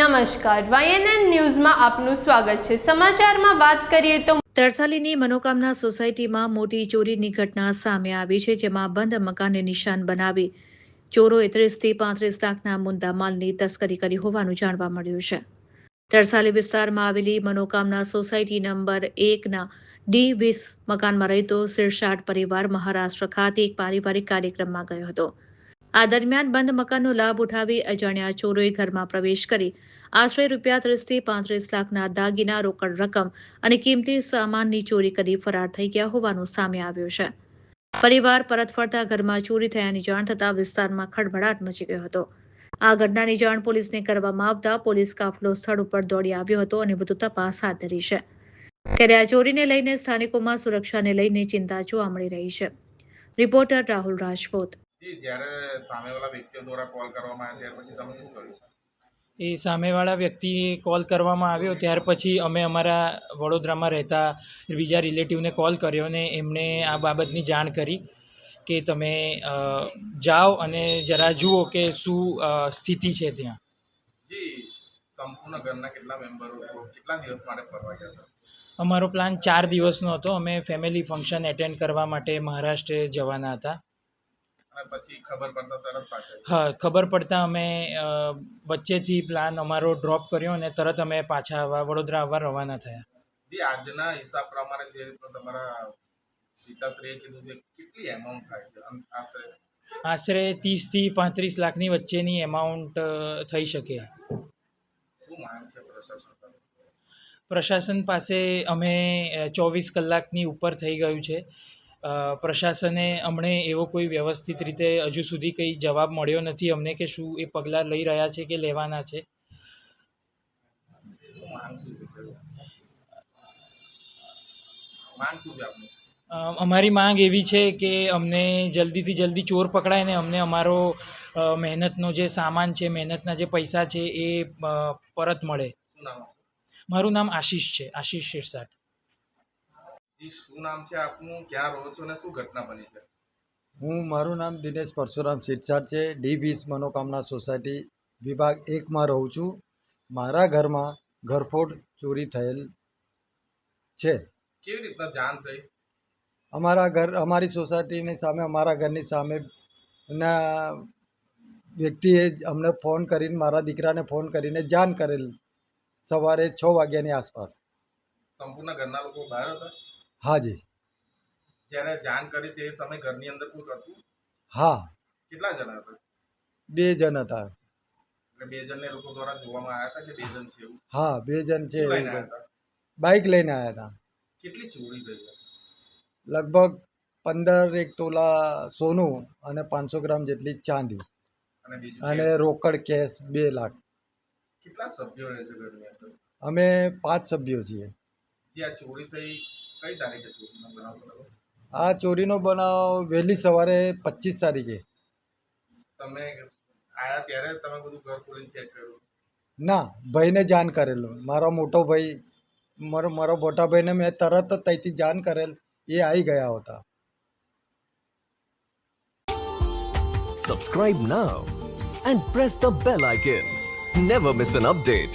નમસ્કાર, વાયએનએન ન્યૂઝમાં આપનું સ્વાગત છે। સમાચારમાં વાત કરીએ તો તરસાલીની મનોકામના સોસાયટીમાં મોટી ચોરીની ઘટના સામે આવી છે, જેમાં બંધ મકાનને નિશાન બનાવી ચોરોએ 30 થી 35 લાખના મુદ્દા માલની તસ્કરી કરી હોવાનું જાણવા મળ્યું છે। તરસાલી વિસ્તારમાં આવેલી મનોકામના સોસાયટી નંબર 1ના D20 મકાનમાં રહેતો શિરસાટ પરિવાર મહારાષ્ટ્ર ખાતે એક પારિવારિક કાર્યક્રમમાં ગયો હતો। આ દરમિયાન બંધ મકાનનો લાભ ઉઠાવી અજાણ્યા ચોરોએ ઘરમાં પ્રવેશ કરી આશરે રૂપિયા 30 થી 35 લાખના દાગીના, રોકડ રકમ અને કિંમતી સામાનની ચોરી કરી ફરાર થઈ ગયા હોવાનું સામે આવ્યું છે। પરિવાર પરત ફરતા ઘરમાં ચોરી થયાની જાણ થતાં વિસ્તારમાં ખળભળાટ મચી ગયો હતો। આ ઘટનાની જાણ પોલીસને કરવામાં આવતા પોલીસ કાફલો સ્થળ ઉપર દોડી આવ્યો હતો અને વધુ તપાસ હાથ ધરી છે। ત્યારે આ ચોરીને લઈને સ્થાનિકોમાં સુરક્ષાને લઈને ચિંતા જોવા મળી રહી છે। રિપોર્ટર રાહુલ રાજપૂત। જ્યારે સામેવાળા વ્યક્તિઓ દ્વારા કોલ કરવામાં આવ્યો ત્યાર પછી તમે શું કર્યું? એ સામેવાળા વ્યક્તિએ કોલ કરવામાં આવ્યો ત્યાર પછી અમે અમારા વડોદરામાં રહેતા બીજા રિલેટિવને કોલ કર્યો અને એમણે આ બાબતની જાણ કરી કે તમે જાઓ અને જરા જુઓ કે શું સ્થિતિ છે ત્યાં। જી, સંપૂર્ણ ઘરના કેટલા મેમ્બરો કેટલા દિવસ માટે ફરવા ગયા હતા? અમારો પ્લાન 4 દિવસનો હતો। અમે ફેમિલી ફંક્શન એટેન્ડ કરવા માટે મહારાષ્ટ્ર જવાના હતા। અને પછી ખબર પડતા તરત પાછળ? હા, ખબર પડતા અમે વચ્ચેથી પ્લાન અમારો ડ્રોપ કર્યો અને તરત અમે પાછા વડોદરા આવવા રવાના થયા। જી, આજના હિસાબ પ્રમાણે જે રીતનું તમારા પિતાશ્રીએ કીધું છે, કેટલી એમાઉન્ટ થાય છે આશરે? આશરે 30 થી 35 લાખની વચ્ચેની એમાઉન્ટ થઈ શકે। શું માંગ છે પ્રશાસન પાસે? પ્રશાસન પાસે અમે 24 કલાકની ઉપર થઈ ગયું છે। પ્રશાસને અમને એવો કોઈ વ્યવસ્થિત રીતે હજુ સુધી કંઈ જવાબ મળ્યો નથી અમને કે શું એ પગલાં લઈ રહ્યા છે કે લેવાના છે। શું માંગ શું છે? માંગ શું છે આપની? અમારી માંગ એવી છે કે અમને જલ્દીથી જલ્દી ચોર પકડાય ને અમને અમારો મહેનતનો જે સામાન છે, મહેનતના જે પૈસા છે એ પરત મળે। શું નામ? મારું નામ આશીષ છે, આશીષ શિરસાટ। જી, શું નામ છે આપનું, ક્યાં રહો છો અને શું ઘટના બની છે? મારું નામ દિનેશ પરશુરામ શિરસાટ છે। D20 મનોકામના સોસાયટી વિભાગ 1માં રહું છું। મારા ઘરમાં ઘરફોડ ચોરી થયેલ છે। કેવી રીતના જાણ થઈ? અમારી સોસાયટીની સામે, અમારા ઘરની સામે ના વ્યક્તિએ અમને ફોન કરીને, મારા દીકરાને ફોન કરીને જાણ કરેલ સવારે 6 વાગ્યાની આસપાસ। સંપૂર્ણ ઘરના લોકો બહાર હતા? હાજી। જ્યારે જાણ કરી તે સમય ઘરની અંદર કોઈ હતું? હા, કેટલા જણા હતા? 2 જણ હતા। એટલે 2 જણને લોકો દ્વારા જોવામાં આવ્યા હતા કે 2 જણ છે એવું? હા, 2 જણ છે। શું લઈને આવ્યા હતા? બાઇક લઈને આવ્યા હતા। કેટલી ચોરી થઈ છે? લગભગ 15 તોલા સોનું અને 500 ગ્રામ જેટલી ચાંદી અને બીજું અને રોકડ કેશ 2 લાખ। કેટલા સભ્યો રહે છે ઘરની અંદર? અમે 5 સભ્યો છીએ। જે આ ચોરી થઈ કઈ તારીખે ચોરીનો બનાવ બન્યો? આ ચોરીનો બનાવ વહેલી સવારે 25 તારીખે। તમે આયા ત્યારે તમે બધું ઘર ખોલીને ચેક કર્યું? ના, ભાઈને જાણ કરેલું। મારો મોટો ભાઈ, મારો મોટા ભાઈને મેં તરત જ ત્યાંથી જાણ કરેલ, એ આવી ગયા હતા। Subscribe now and press the bell icon. Never miss an update.